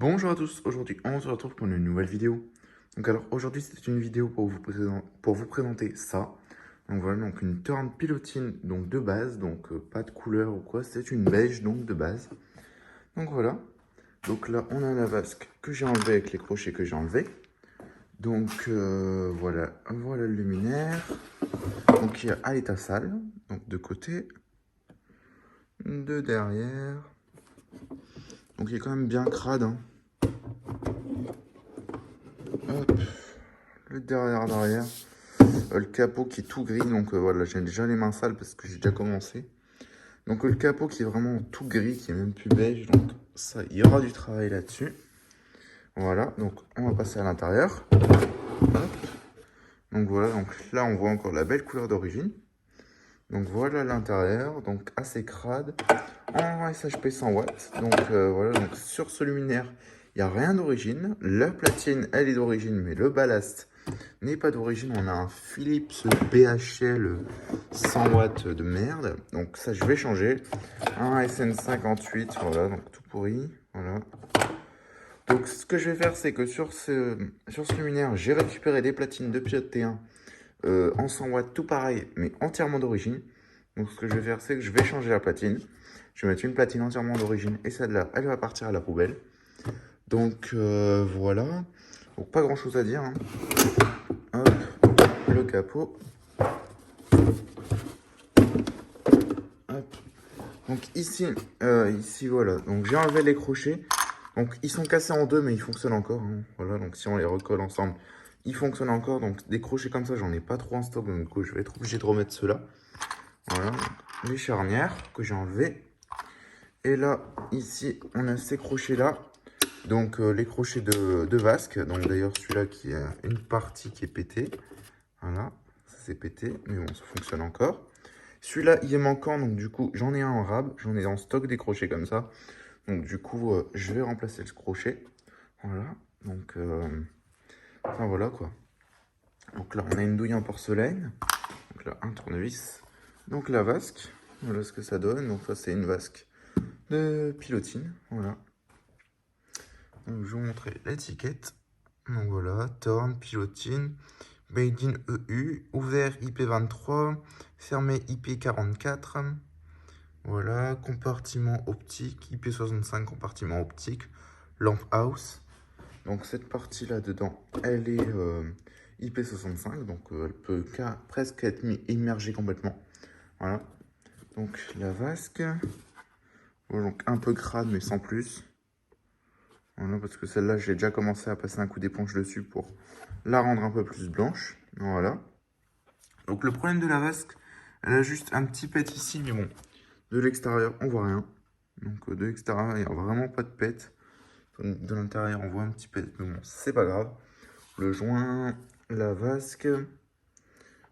Bonjour à tous, aujourd'hui on se retrouve pour une nouvelle vidéo. Donc alors aujourd'hui c'est une vidéo pour vous présenter ça. Donc voilà, donc une Tern Pilotine donc de base, donc pas de couleur ou quoi, c'est une beige donc de base. Donc voilà, donc là on a la vasque que j'ai enlevé avec les crochets que j'ai enlevés. Donc voilà, voilà le luminaire. Donc il y a à l'état sale, donc de côté, de derrière. Donc il est quand même bien crade, hein. Hop, le derrière. Le capot qui est tout gris, donc voilà, j'ai déjà les mains sales parce que j'ai déjà commencé. Donc le capot qui est vraiment tout gris, qui est même plus beige, donc ça, il y aura du travail là-dessus. Voilà, donc on va passer à l'intérieur. Donc voilà, donc là on voit encore la belle couleur d'origine. Donc voilà l'intérieur, donc assez crade, en SHP 100 watts. Donc voilà, donc sur ce luminaire, il n'y a rien d'origine. La platine, elle est d'origine, mais le ballast n'est pas d'origine. On a un Philips BHL 100 watts de merde. Donc ça, je vais changer. Un SN58, voilà, donc tout pourri. Voilà. Donc ce que je vais faire, c'est que sur ce luminaire, j'ai récupéré des platines de pilote T1 en 100 watts, tout pareil, mais entièrement d'origine. Donc ce que je vais faire, c'est que je vais changer la platine. Je vais mettre une platine entièrement d'origine et celle-là, elle va partir à la poubelle. Donc voilà. Donc pas grand-chose à dire, hein. Hop, le capot. Hop. Donc ici voilà. Donc j'ai enlevé les crochets. Donc ils sont cassés en deux, mais ils fonctionnent encore, hein. Voilà, donc si on les recolle ensemble, ils fonctionnent encore. Donc des crochets comme ça, j'en ai pas trop en stock. Donc du coup, je vais être obligé de remettre ceux-là. Voilà, les charnières que j'ai enlevées. Et là, ici, on a ces crochets-là. Donc les crochets de vasque. Donc d'ailleurs, celui-là qui a une partie qui est pétée. Voilà, ça c'est pété, mais bon, ça fonctionne encore. Celui-là, il est manquant, donc du coup, j'en ai un en rab. J'en ai en stock des crochets comme ça. Donc du coup, je vais remplacer le crochet. Voilà, donc, enfin voilà quoi. Donc là, on a une douille en porcelaine. Donc là, un tournevis. Donc la vasque, voilà ce que ça donne. Donc ça, c'est une vasque de pilotine, voilà. Donc je vais vous montrer l'étiquette. Donc voilà, Torn, pilotine, Made in EU, ouvert IP23, fermé IP44. Voilà, compartiment optique, IP65, compartiment optique, lampe house. Donc cette partie-là dedans, elle est IP65, donc elle peut presque être immergée complètement. Voilà, donc la vasque, voilà, donc un peu crade mais sans plus. Voilà, parce que celle-là, j'ai déjà commencé à passer un coup d'éponge dessus pour la rendre un peu plus blanche. Voilà. Donc le problème de la vasque, elle a juste un petit pet ici, mais bon, de l'extérieur, on voit rien. Donc de l'extérieur, il n'y a vraiment pas de pet. De l'intérieur, on voit un petit pet, mais bon, c'est pas grave. Le joint, la vasque.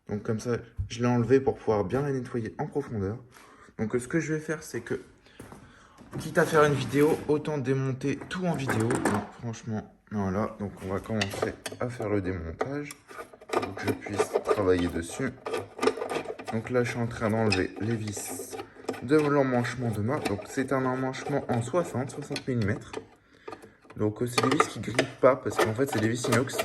Donc comme ça, je l'ai enlevé pour pouvoir bien la nettoyer en profondeur. Donc ce que je vais faire, c'est que, quitte à faire une vidéo, autant démonter tout en vidéo. Donc franchement, voilà. Donc on va commencer à faire le démontage pour que je puisse travailler dessus. Donc là, je suis en train d'enlever les vis de l'emmanchement de mât. Donc c'est un emmanchement en 60 mm. Donc c'est des vis qui grippent pas parce qu'en fait c'est des vis inox.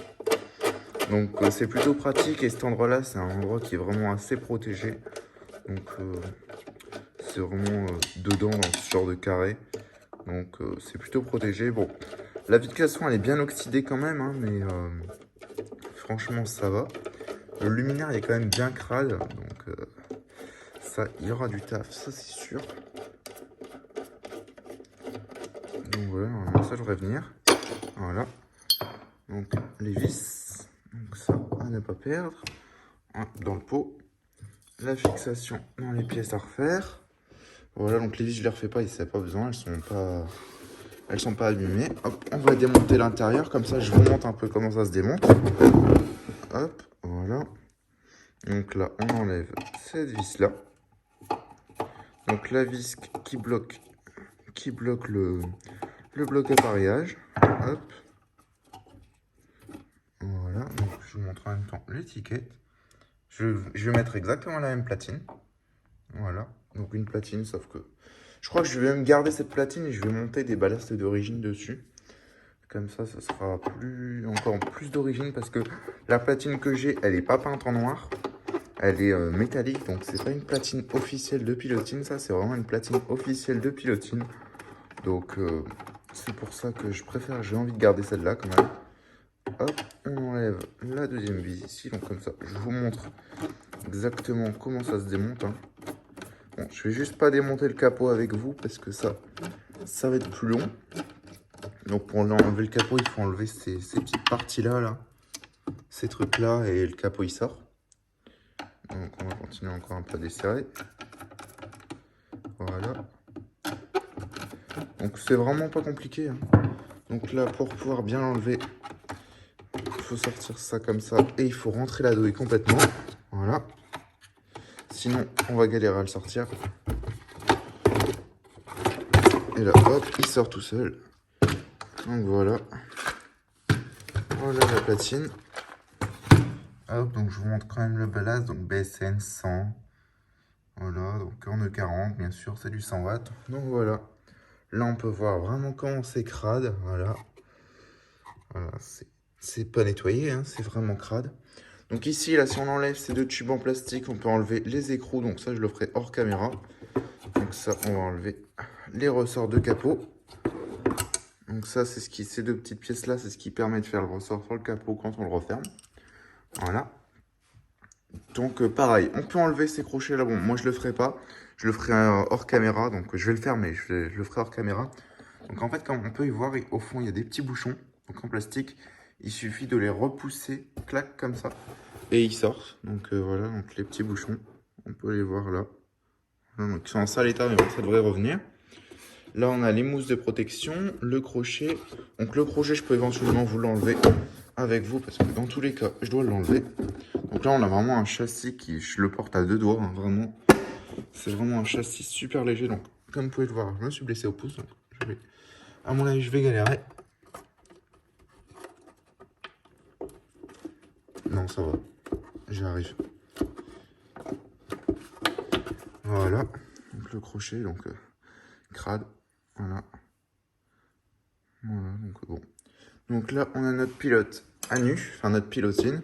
Donc c'est plutôt pratique et cet endroit-là, c'est un endroit qui est vraiment assez protégé. Donc c'est vraiment dedans dans ce genre de carré. Donc c'est plutôt protégé. Bon, la vitre elle est bien oxydée quand même, hein, mais franchement ça va. Le luminaire il est quand même bien crade. Donc ça, il y aura du taf, ça c'est sûr. Donc voilà, ça devrait venir. Voilà. Donc les vis. Donc ça, à ne pas perdre. Dans le pot. La fixation dans les pièces à refaire. Voilà, donc les vis, je les refais pas, il n'y a pas besoin, elles sont pas abîmées. Hop, on va démonter l'intérieur, comme ça je vous montre un peu comment ça se démonte. Hop, voilà. Donc là, on enlève cette vis-là. Donc la vis qui bloque le bloc d'appareillage. Hop. Voilà, donc je vous montre en même temps l'étiquette. Je vais mettre exactement la même platine. Voilà, donc une platine, sauf que je crois que je vais même garder cette platine et je vais monter des ballasts d'origine dessus. Comme ça sera encore plus d'origine parce que la platine que j'ai, elle n'est pas peinte en noir. Elle est métallique, donc c'est pas une platine officielle de Pilotine. Ça, c'est vraiment une platine officielle de Pilotine. Donc, c'est pour ça que j'ai envie de garder celle-là quand même. Hop, on enlève la deuxième vis ici. Donc comme ça, je vous montre exactement comment ça se démonte. Hein. Bon, je vais juste pas démonter le capot avec vous parce que ça va être plus long. Donc pour enlever le capot, il faut enlever ces petites parties-là, là. Ces trucs-là, et le capot, il sort. Donc on va continuer encore un peu à desserrer. Voilà. Donc c'est vraiment pas compliqué. Hein. Donc là, pour pouvoir bien l'enlever, il faut sortir ça comme ça. Et il faut rentrer la douille complètement. Voilà. Sinon, on va galérer à le sortir. Et là, hop, il sort tout seul. Donc voilà. Voilà la platine. Hop, donc je vous montre quand même le ballast. Donc BSN 100. Voilà, donc en E40, bien sûr, c'est du 100 watts. Donc voilà. Là, on peut voir vraiment comment c'est crade. Voilà. Voilà, c'est pas nettoyé, hein, c'est vraiment crade. Donc ici, là, si on enlève ces deux tubes en plastique, on peut enlever les écrous. Donc ça, je le ferai hors caméra. Donc ça, on va enlever les ressorts de capot. Donc ça, c'est ces deux petites pièces-là, c'est ce qui permet de faire le ressort sur le capot quand on le referme. Voilà. Donc pareil, on peut enlever ces crochets-là. Bon, moi, je le ferai pas. Je le ferai hors caméra. Donc je vais le faire, mais je le ferai hors caméra. Donc en fait, comme on peut y voir, au fond, il y a des petits bouchons donc en plastique. Il suffit de les repousser, clac, comme ça. Et ils sortent. Donc voilà, donc les petits bouchons. On peut les voir là. Donc, ils sont en sale état, mais bon, ça devrait revenir. Là, on a les mousses de protection, le crochet. Donc le crochet, je peux éventuellement vous l'enlever avec vous parce que dans tous les cas, je dois l'enlever. Donc là, on a vraiment un châssis qui, je le porte à deux doigts, hein, vraiment. C'est vraiment un châssis super léger. Donc, comme vous pouvez le voir, je me suis blessé au pouce. Donc, à mon avis, je vais galérer. Non, ça va. J'y arrive. Voilà. Donc le crochet, donc crade. Voilà. Voilà, donc bon. Donc là, on a notre pilote à nu, enfin notre pilotine.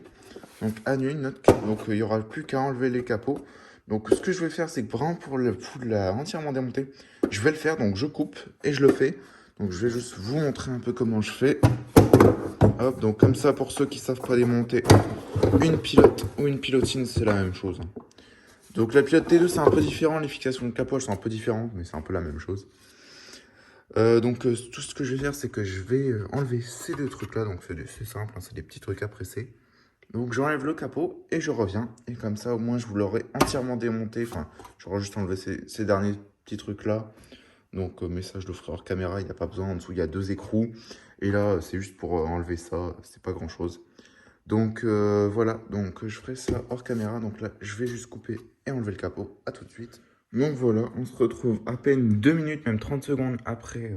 Donc à nu, donc il n'y aura plus qu'à enlever les capots. Donc ce que je vais faire, c'est que vraiment pour la entièrement démonter, je vais le faire. Donc je coupe et je le fais. Donc je vais juste vous montrer un peu comment je fais. Hop, donc comme ça, pour ceux qui ne savent pas démonter une pilote ou une pilotine, c'est la même chose. Donc la pilote T2, c'est un peu différent. Les fixations de capot, elles sont un peu différentes, mais c'est un peu la même chose. Tout ce que je vais faire, c'est que je vais enlever ces deux trucs-là. Donc c'est simple, hein, c'est des petits trucs à presser. Donc j'enlève le capot et je reviens. Et comme ça, au moins, je vous l'aurai entièrement démonté. Enfin, j'aurai juste enlevé ces derniers petits trucs-là. Donc, mais ça, je le ferai hors caméra. Il n'y a pas besoin. En dessous, il y a deux écrous. Et là, c'est juste pour enlever ça. C'est pas grand-chose. Donc, voilà. Donc, je ferai ça hors caméra. Donc là, je vais juste couper et enlever le capot. À tout de suite. Donc voilà, on se retrouve à peine 2 minutes, même 30 secondes après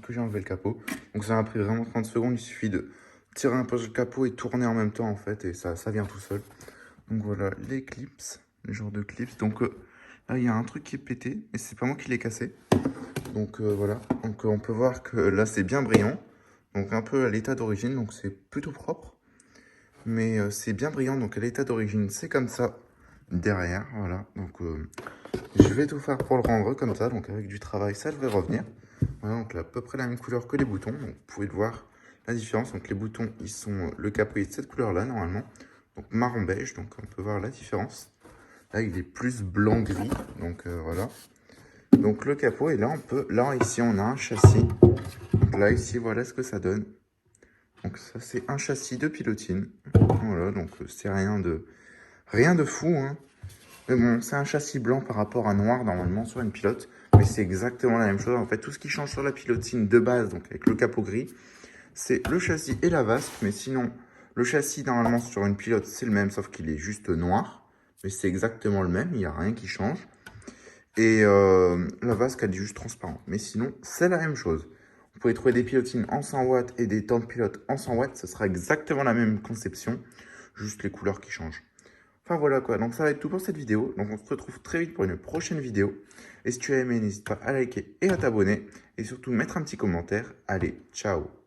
que j'ai enlevé le capot. Donc ça m'a pris vraiment 30 secondes. Il suffit de tirer un peu sur le capot et tourner en même temps en fait. Et ça vient tout seul. Donc voilà, les clips, les genres de clips. Donc là, il y a un truc qui est pété. Et c'est pas moi qui l'ai cassé. Donc voilà, donc on peut voir que là, c'est bien brillant. Donc un peu à l'état d'origine. Donc c'est plutôt propre. Mais c'est bien brillant. Donc à l'état d'origine, c'est comme ça derrière. Voilà, donc... je vais tout faire pour le rendre comme ça, donc avec du travail, ça devrait revenir. Voilà, donc là, à peu près la même couleur que les boutons. Donc vous pouvez voir la différence. Donc les boutons, ils sont le capot est de cette couleur-là normalement. Donc marron beige, donc on peut voir la différence. Là, il est plus blanc-gris, donc voilà. Donc le capot, et là, là, ici, on a un châssis. Donc là, ici, voilà ce que ça donne. Donc ça, c'est un châssis de pilotine. Voilà, donc c'est rien de fou, hein. Mais bon, c'est un châssis blanc par rapport à noir normalement sur une pilote. Mais c'est exactement la même chose. En fait, tout ce qui change sur la pilotine de base, donc avec le capot gris, c'est le châssis et la vasque. Mais sinon, le châssis normalement sur une pilote, c'est le même, sauf qu'il est juste noir. Mais c'est exactement le même, il n'y a rien qui change. Et la vasque, elle est juste transparente. Mais sinon, c'est la même chose. Vous pouvez trouver des pilotines en 100 watts et des temps de pilote en 100 watts. Ce sera exactement la même conception, juste les couleurs qui changent. Enfin voilà quoi, donc ça va être tout pour cette vidéo. Donc on se retrouve très vite pour une prochaine vidéo. Et si tu as aimé, n'hésite pas à liker et à t'abonner. Et surtout mettre un petit commentaire. Allez, ciao!